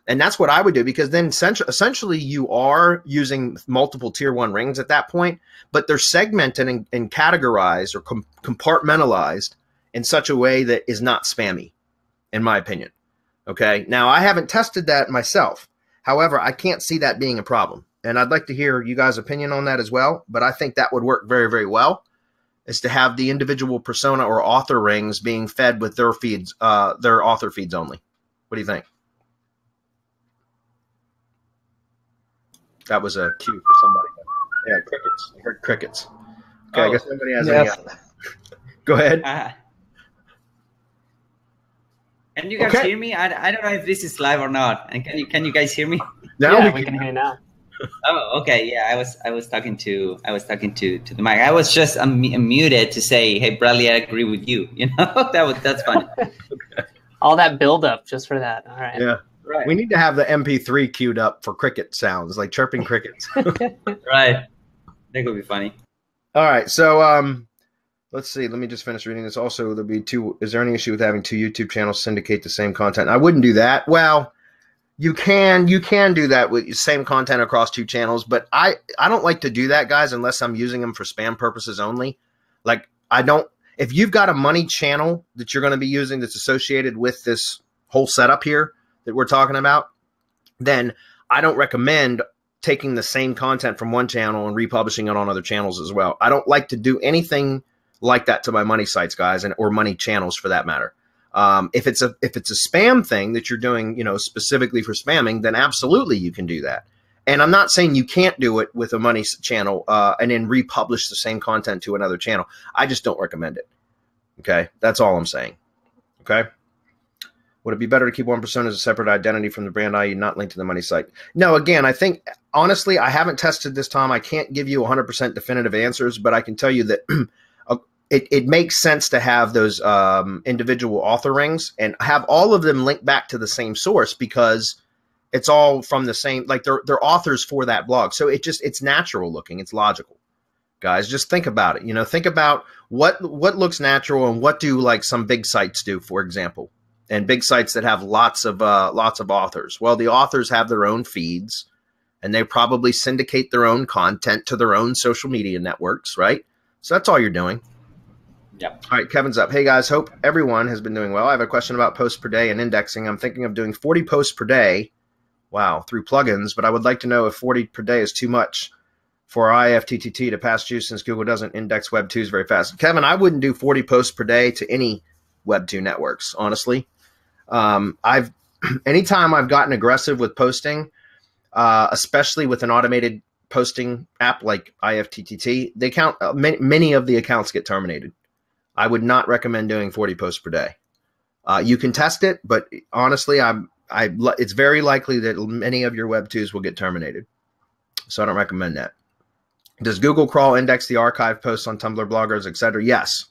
And that's what I would do, because then essentially you are using multiple tier 1 rings at that point, but they're segmented and categorized or compartmentalized in such a way that is not spammy, in my opinion. Okay. Now, I haven't tested that myself. However, I can't see that being a problem. And I'd like to hear you guys' opinion on that as well. But I think that would work very, very well, is to have the individual persona or author rings being fed with their feeds, their author feeds only. What do you think? That was a cue for somebody. Yeah, crickets. I heard crickets. Okay, I guess nobody has any. Go ahead. Can you guys hear me? I don't know if this is live or not. And can you guys hear me? Now yeah, we can hear you now. Oh, okay. Yeah, I was talking to the mic. I was just muted to say, hey, Bradley, I agree with you. You know, that's fun. Okay. All that build up just for that. All right. Yeah. Right. We need to have the MP3 queued up for cricket sounds, like chirping crickets. Right. That could be funny. All right. So let's see. Let me just finish reading this. Also, there'll be 2. Is there any issue with having 2 YouTube channels syndicate the same content? I wouldn't do that. Well, you can do that with the same content across 2 channels, but I don't like to do that, guys, unless I'm using them for spam purposes only. Like, I don't. If you've got a money channel that you're going to be using that's associated with this whole setup here that we're talking about, then I don't recommend taking the same content from one channel and republishing it on other channels as well. I don't like to do anything like that to my money sites, guys, or money channels for that matter. If it's a spam thing that you're doing, you know, specifically for spamming, then absolutely you can do that. And I'm not saying you can't do it with a money channel and then republish the same content to another channel. I just don't recommend it. Okay, that's all I'm saying. Okay. Would it be better to keep one persona as a separate identity from the brand, i.e. not linked to the money site? No, again, I think, honestly, I haven't tested this, Tom. I can't give you 100% definitive answers, but I can tell you that it makes sense to have those individual author rings and have all of them linked back to the same source, because it's all from the same, like they're authors for that blog. So it's natural looking. It's logical. Guys, just think about it. You know, think about what looks natural and what do like some big sites do, for example. And big sites that have lots of authors. Well, the authors have their own feeds, and they probably syndicate their own content to their own social media networks, right? So that's all you're doing. Yep. All right, Kevin's up. Hey, guys, hope everyone has been doing well. I have a question about posts per day and indexing. I'm thinking of doing 40 posts per day, wow, through plugins, but I would like to know if 40 per day is too much for IFTTT to pass juice, since Google doesn't index Web 2s very fast. Kevin, I wouldn't do 40 posts per day to any Web 2 networks, honestly. Anytime I've gotten aggressive with posting, especially with an automated posting app like IFTTT, they count, many of the accounts get terminated. I would not recommend doing 40 posts per day. You can test it, but honestly, it's very likely that many of your Web 2s will get terminated. So I don't recommend that. Does Google crawl index the archive posts on Tumblr bloggers, etc.? Yes.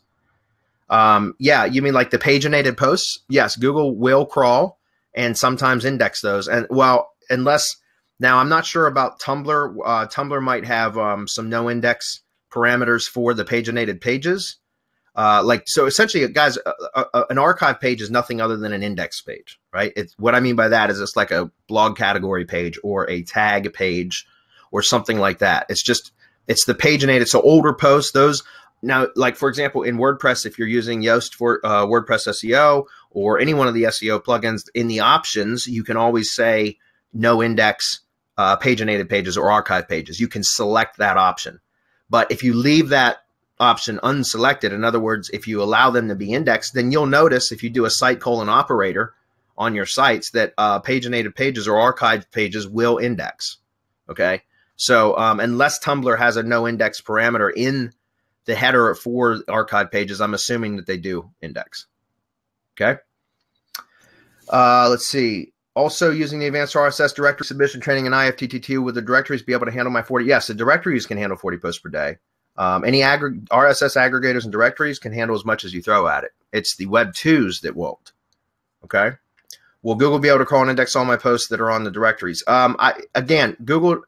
Yeah, you mean like the paginated posts? Yes, Google will crawl and sometimes index those. And well, unless, now I'm not sure about Tumblr. Tumblr might have some no index parameters for the paginated pages. So essentially, guys, an archive page is nothing other than an index page, right? What I mean by that is it's like a blog category page or a tag page or something like that. It's the paginated. So older posts, those. Now, like, for example, in WordPress, if you're using Yoast for WordPress SEO or any one of the SEO plugins, in the options, you can always say no index paginated pages or archive pages. You can select that option. But if you leave that option unselected, in other words, if you allow them to be indexed, then you'll notice if you do a site colon operator on your sites that paginated pages or archived pages will index. Okay. So unless Tumblr has a no index parameter in the header for archive pages, I'm assuming that they do index. Okay. Let's see. Also using the advanced RSS directory submission training in IFTTT, would the directories be able to handle my 40? Yes, the directories can handle 40 posts per day. Any RSS aggregators and directories can handle as much as you throw at it. It's the Web 2s that won't. Okay. Will Google be able to crawl and index all my posts that are on the directories? Again, Google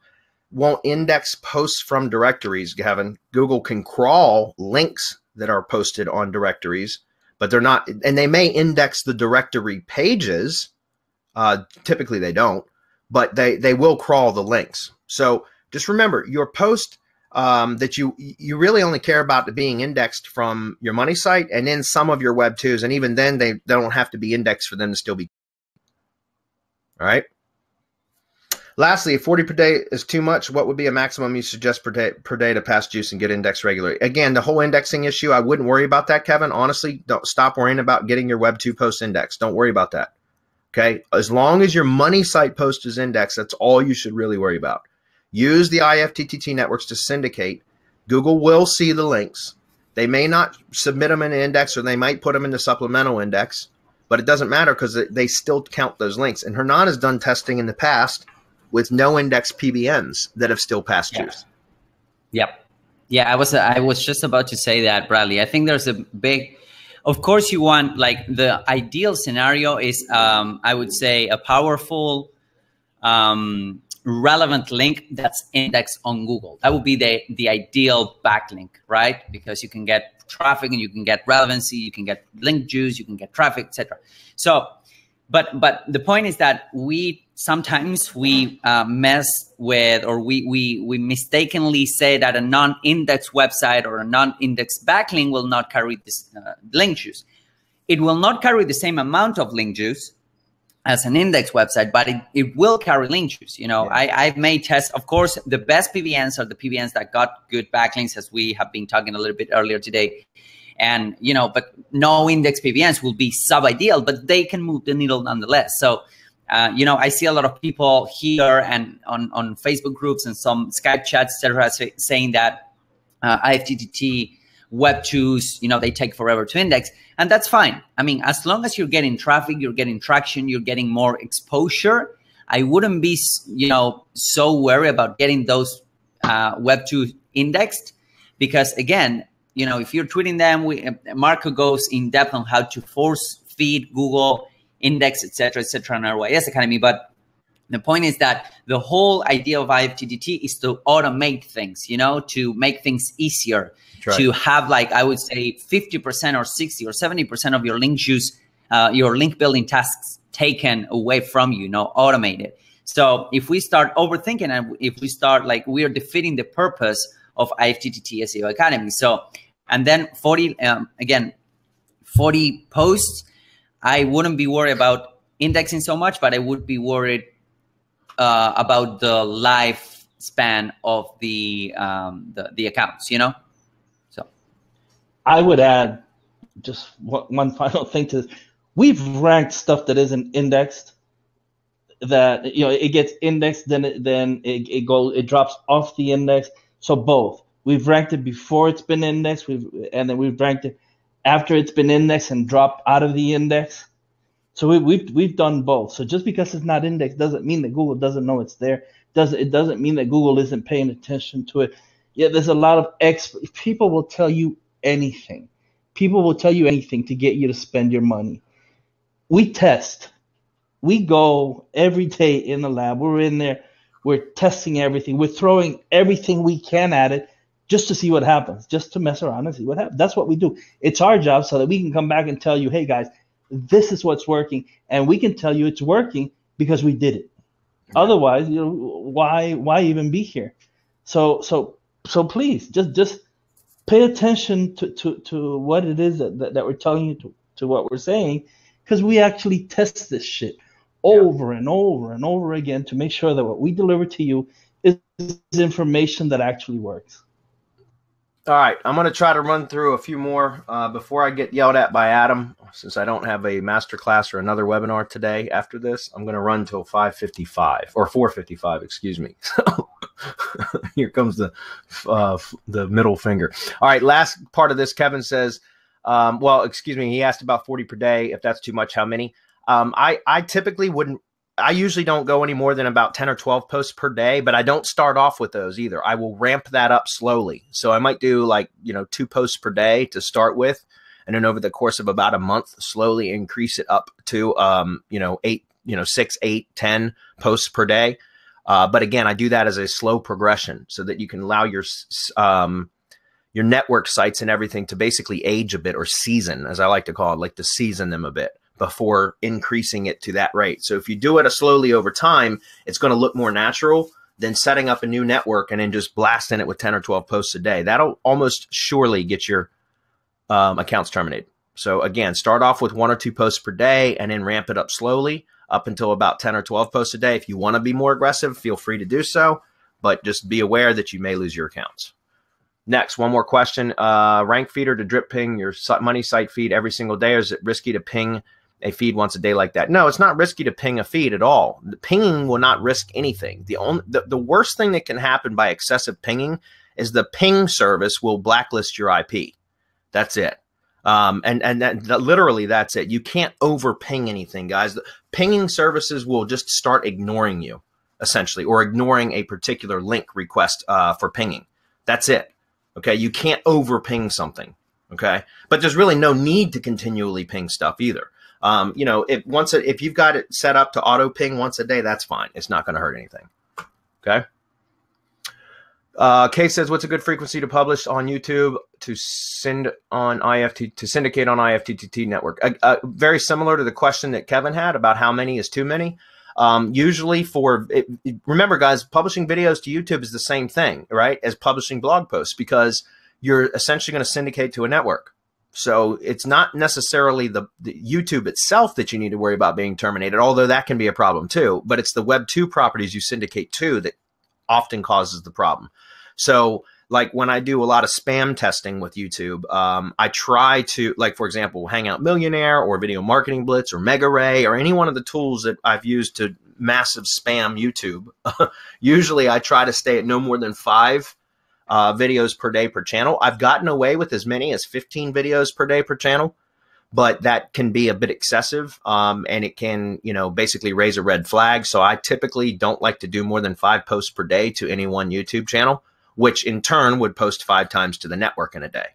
won't index posts from directories, Gavin. Google can crawl links that are posted on directories, but they're not, and they may index the directory pages. Typically they don't, but they will crawl the links. So just remember, your post that you really only care about being indexed from your money site and then some of your Web 2s, and even then they don't have to be indexed for them to still be. All right. Lastly, if 40 per day is too much, what would be a maximum you suggest per day to pass juice and get indexed regularly? Again, the whole indexing issue, I wouldn't worry about that, Kevin. Honestly, don't stop worrying about getting your Web 2 post indexed. Don't worry about that. Okay? As long as your money site post is indexed, that's all you should really worry about. Use the IFTTT networks to syndicate. Google will see the links. They may not submit them in an index, or they might put them in the supplemental index, but it doesn't matter because they still count those links. And Hernan has done testing in the past with no index PBNs that have still passed juice. Yep. Yeah, I was just about to say that, Bradley. I think there's a big, of course you want, like, the ideal scenario is, I would say, a powerful, relevant link that's indexed on Google. That would be the ideal backlink, right? Because you can get traffic and you can get relevancy, you can get link juice, you can get traffic, etc. So, but the point is that we sometimes we mess with, or we mistakenly say that a non-indexed website or a non-indexed backlink will not carry this link juice. It will not carry the same amount of link juice as an index website, but it will carry link juice. You know, yeah. I've made tests. Of course, the best PBNs are the PBNs that got good backlinks, as we have been talking a little bit earlier today. And, you know, but no index PBNs will be sub-ideal, but they can move the needle nonetheless. So, you know, I see a lot of people here and on Facebook groups and some Skype chats, etc., saying that IFTTT Web2s, you know, they take forever to index. And that's fine. I mean, as long as you're getting traffic, you're getting traction, you're getting more exposure, I wouldn't be, you know, so worried about getting those Web2 indexed. Because again, you know, if you're tweeting them, Marco goes in depth on how to force feed Google, index, etc., on our RYS Academy. But the point is that the whole idea of IFTTT is to automate things, you know, to make things easier. Right. To have, like, I would say 50% or 60 or 70% of your link juice, your link building tasks taken away from you, know, automated. So if we start overthinking and if we start, like, we are defeating the purpose of IFTTT SEO Academy. So, and then 40 posts, I wouldn't be worried about indexing so much, but I would be worried about the lifespan of the accounts, you know? I would add just one final thing to this. We've ranked stuff that isn't indexed, that, you know, it gets indexed, then it drops off the index. So both. We've ranked it before it's been indexed, and then we've ranked it after it's been indexed and dropped out of the index. So we've done both. So just because it's not indexed doesn't mean that Google doesn't know it's there. It doesn't mean that Google isn't paying attention to it. Yeah, there's a lot of people will tell you anything. People will tell you anything to get you to spend your money. We test. We go every day in the lab. We're in there. We're testing everything. We're throwing everything we can at it just to see what happens, just to mess around and see what happens. That's what we do. It's our job so that we can come back and tell you, hey, guys, this is what's working. And we can tell you it's working because we did it. Otherwise, you know, why even be here? So please, just pay attention to what it is that we're telling you, to what we're saying, because we actually test this shit over and over and over again to make sure that what we deliver to you is information that actually works. All right, I'm going to try to run through a few more before I get yelled at by Adam. Since I don't have a masterclass or another webinar today after this, I'm going to run till 5:55 or 4:55, excuse me. So here comes the middle finger. All right, last part of this, Kevin says, well, excuse me, he asked about 40 per day. If that's too much, how many? I typically wouldn't. I usually don't go any more than about 10 or 12 posts per day, but I don't start off with those either. I will ramp that up slowly. So I might do, like, 2 posts per day to start with. And then over the course of about a month, slowly increase it up to, 6, 8, 10 posts per day. But again, I do that as a slow progression so that you can allow your network sites and everything to basically age a bit, or season, as I like to call it, like to season them a bit before increasing it to that rate. So if you do it slowly over time, it's going to look more natural than setting up a new network and then just blasting it with 10 or 12 posts a day. That'll almost surely get your accounts terminated. So again, start off with 1 or 2 posts per day and then ramp it up slowly up until about 10 or 12 posts a day. If you want to be more aggressive, feel free to do so, but just be aware that you may lose your accounts. Next, one more question. Rank Feedr to drip ping your money site feed every single day, or is it risky to ping a feed once a day like that? No, it's not risky to ping a feed at all. The pinging will not risk anything. The worst thing that can happen by excessive pinging is the ping service will blacklist your IP. That's it. Literally that's it. You can't over ping anything, guys. The pinging services will just start ignoring you, essentially, or ignoring a particular link request for pinging. That's it. Okay, you can't over ping something. Okay, but there's really no need to continually ping stuff either. If you've got it set up to auto ping once a day, that's fine. It's not going to hurt anything. Okay. Kay says, what's a good frequency to publish on YouTube to syndicate on IFTTT network? Very similar to the question that Kevin had about how many is too many. Usually remember guys, publishing videos to YouTube is the same thing, right, as publishing blog posts, because you're essentially going to syndicate to a network. So it's not necessarily the YouTube itself that you need to worry about being terminated, although that can be a problem too, but it's the Web 2 properties you syndicate to that often causes the problem. So like when I do a lot of spam testing with YouTube, I try to, like, for example, Hangout Millionaire or Video Marketing Blitz or Megarray or any one of the tools that I've used to massive spam YouTube. Usually I try to stay at no more than 5 videos per day per channel. I've gotten away with as many as 15 videos per day per channel, but that can be a bit excessive, and it can, you know, basically raise a red flag. So I typically don't like to do more than 5 posts per day to any one YouTube channel, which in turn would post 5 times to the network in a day.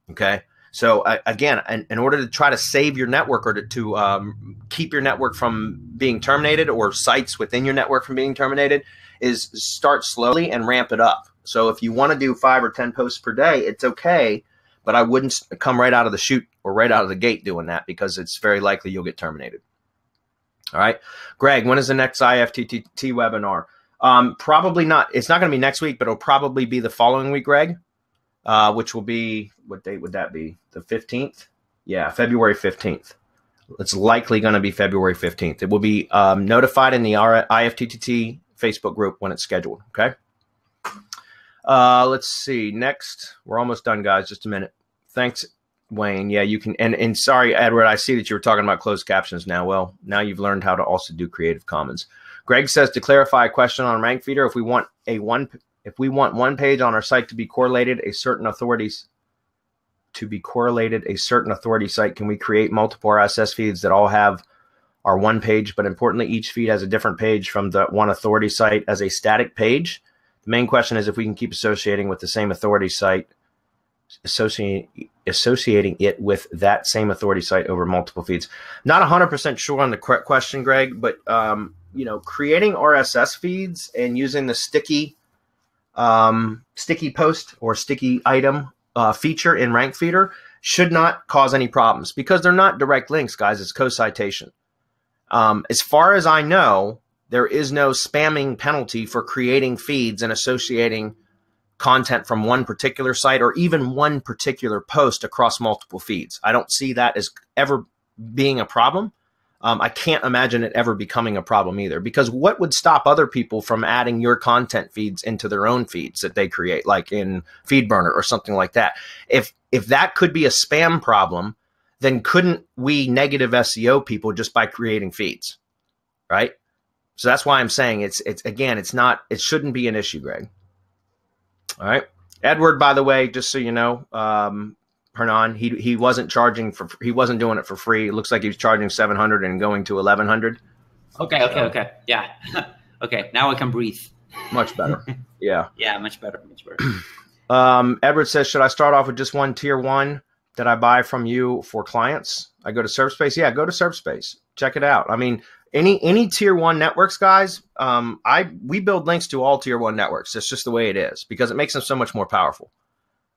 Okay. So again, in order to try to save your network or to keep your network from being terminated, or sites within your network from being terminated, is start slowly and ramp it up. So if you want to do 5 or 10 posts per day, it's okay, but I wouldn't come right out of the chute or right out of the gate doing that, because it's very likely you'll get terminated. All right. Greg, when is the next IFTTT webinar? Probably not. It's not going to be next week, but it'll probably be the following week, Greg, which will be, what date would that be? The 15th? Yeah, February 15th. It's likely going to be February 15th. It will be notified in the IFTTT Facebook group when it's scheduled. Okay. Let's see. Next, we're almost done, guys. Just a minute. Thanks, Wayne. Yeah, you can. And sorry, Edward, I see that you were talking about closed captions now. Well, now you've learned how to also do Creative Commons. Greg says, to clarify a question on Rank Feedr, if we want one page on our site to be correlated a certain authority site, can we create multiple RSS feeds that all have our one page, but importantly, each feed has a different page from the one authority site as a static page? The main question is if we can keep associating with the same authority site, associating it with that same authority site over multiple feeds. Not 100% sure on the correct question, Greg, but you know, creating RSS feeds and using the sticky post or sticky item feature in Rank Feedr should not cause any problems, because they're not direct links, guys. It's co-citation. As far as I know, there is no spamming penalty for creating feeds and associating content from one particular site or even one particular post across multiple feeds. I don't see that as ever being a problem. I can't imagine it ever becoming a problem either, because what would stop other people from adding your content feeds into their own feeds that they create, like in FeedBurner or something like that? If that could be a spam problem, then couldn't we negative SEO people just by creating feeds, right? So that's why I'm saying it shouldn't be an issue, Greg. All right. Edward, by the way, just so you know, Hernan, he wasn't doing it for free. It looks like he was charging 700 and going to 1100. Okay. Yeah. Okay. Now I can breathe. Much better. Yeah. Yeah, much better. Edward says, should I start off with just one tier 1 that I buy from you for clients? I go to SerpSpace. Yeah, go to SerpSpace. Check it out. I mean, any tier 1 networks, guys, we build links to all tier 1 networks. It's just the way it is, because it makes them so much more powerful.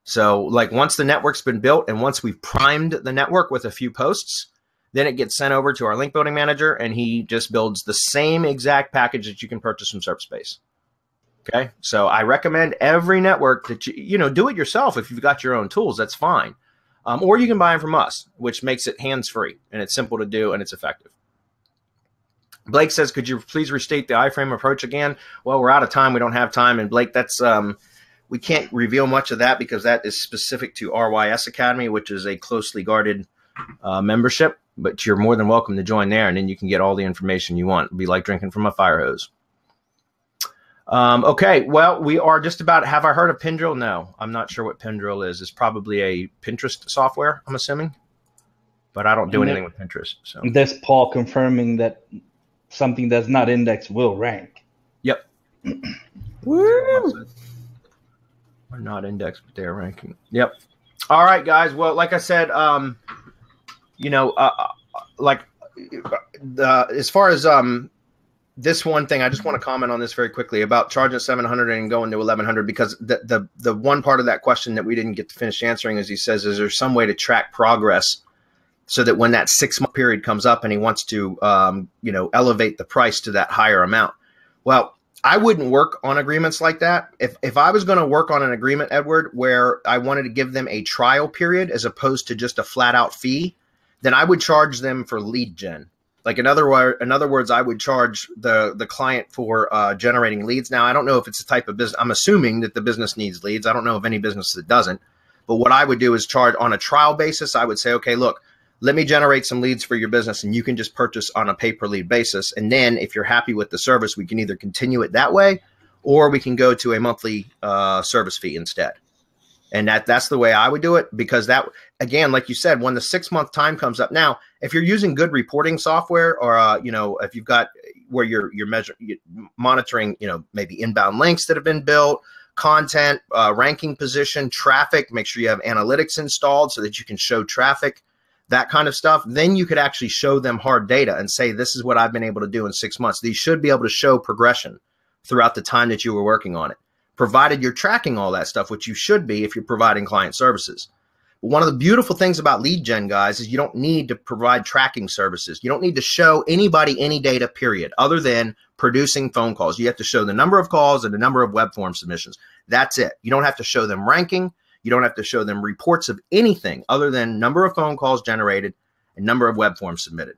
So like once the network's been built and once we've primed the network with a few posts, then it gets sent over to our link building manager, and he just builds the same exact package that you can purchase from SerpSpace. Okay. So I recommend every network that you do it yourself. If you've got your own tools, that's fine. Or you can buy them from us, which makes it hands-free, and it's simple to do, and it's effective. Blake says, could you please restate the iframe approach again? Well, we're out of time. We don't have time. And Blake, that's we can't reveal much of that because that is specific to RYS Academy, which is a closely guarded membership. But you're more than welcome to join there, and then you can get all the information you want. It'll be like drinking from a fire hose. Okay, well, we are just about, have I heard of Pindrill? No, I'm not sure what Pindrill is. It's probably a Pinterest software, I'm assuming. But I don't do anything with Pinterest. So there's Paul confirming that something that's not indexed will rank. Yep. Woo! We're not indexed, but they're ranking. Yep. All right, guys. Well, like I said, as far as this one thing, I just want to comment on this very quickly about charging 700 and going to 1100, because the one part of that question that we didn't get to finish answering is he says, is there some way to track progress so that when that 6-month period comes up and he wants to, elevate the price to that higher amount. Well, I wouldn't work on agreements like that. If I was going to work on an agreement, Edward, where I wanted to give them a trial period as opposed to just a flat out fee, then I would charge them for lead gen. Like in other words, I would charge the client for generating leads. Now, I don't know if it's a type of business. I'm assuming that the business needs leads. I don't know of any business that doesn't. But what I would do is charge on a trial basis. I would say, okay, look, let me generate some leads for your business, and you can just purchase on a pay-per-lead basis. And then if you're happy with the service, we can either continue it that way, or we can go to a monthly service fee instead. And that's the way I would do it, because that, again, like you said, when the 6-month time comes up. Now, if you're using good reporting software, or if you've got where you're monitoring, maybe inbound links that have been built, content, ranking position, traffic, make sure you have analytics installed so that you can show traffic, that kind of stuff, then you could actually show them hard data and say, this is what I've been able to do in 6 months. These should be able to show progression throughout the time that you were working on it, provided you're tracking all that stuff, which you should be if you're providing client services. But one of the beautiful things about lead gen, guys, is you don't need to provide tracking services. You don't need to show anybody any data, period, other than producing phone calls. You have to show the number of calls and the number of web form submissions. That's it. You don't have to show them ranking. You don't have to show them reports of anything other than number of phone calls generated and number of web forms submitted.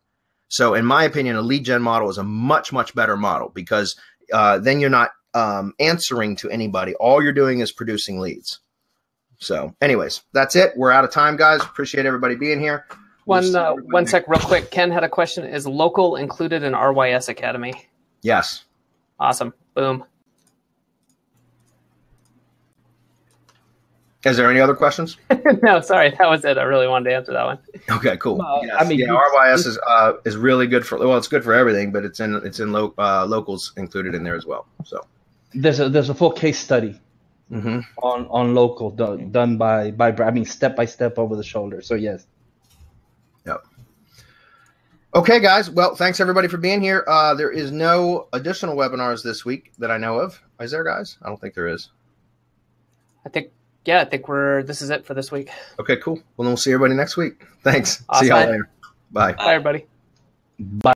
So in my opinion, a lead gen model is a much, much better model, because then you're not answering to anybody. All you're doing is producing leads. So anyways, that's it. We're out of time, guys. Appreciate everybody being here. One sec, real quick. Ken had a question. Is local included in RYS Academy? Yes. Awesome. Boom. Is there any other questions? No, sorry. That was it. I really wanted to answer that one. Okay, cool. Yes. I mean, RYS is really good for, well, it's good for everything, but it's in locals included in there as well. So there's a full case study on local done by step by step over the shoulder. So yes. Yep. Okay, guys. Well, thanks everybody for being here. There is no additional webinars this week that I know of. Is there, guys? I don't think there is. I think this is it for this week. Okay, cool. Well, then we'll see everybody next week. Thanks. Awesome. See y'all later. Bye. Bye, everybody. Bye.